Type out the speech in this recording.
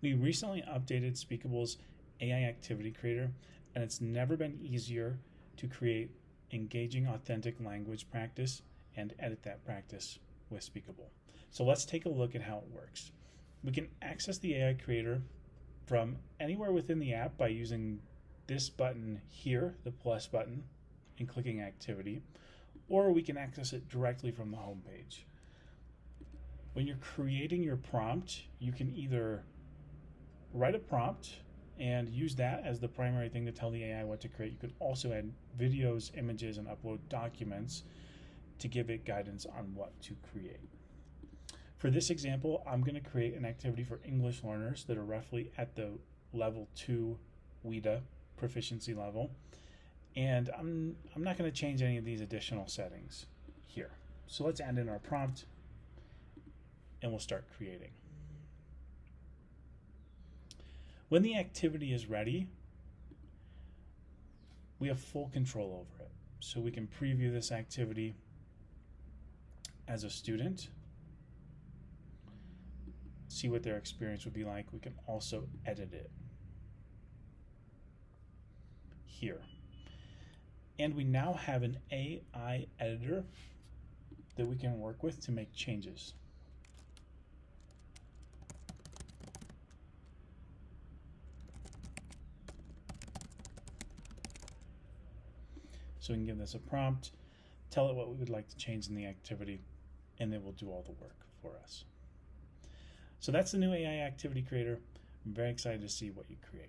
We recently updated Speakable's AI Activity Creator, and it's never been easier to create engaging, authentic language practice and edit that practice with Speakable. So let's take a look at how it works. We can access the AI Creator from anywhere within the app by using this button here, the plus button, and clicking Activity, or we can access it directly from the home page. When you're creating your prompt, you can either write a prompt and use that as the primary thing to tell the AI what to create. You could also add videos, images, and upload documents to give it guidance on what to create. For this example, I'm going to create an activity for English learners that are roughly at the level 2 WIDA proficiency level. And I'm not going to change any of these additional settings here. So let's add in our prompt and we'll start creating. When the activity is ready, we have full control over it. So we can preview this activity as a student, see what their experience would be like. We can also edit it here. And we now have an AI editor that we can work with to make changes. So we can give this a prompt, tell it what we would like to change in the activity, and it will do all the work for us. So that's the new AI Activity Creator. I'm very excited to see what you create.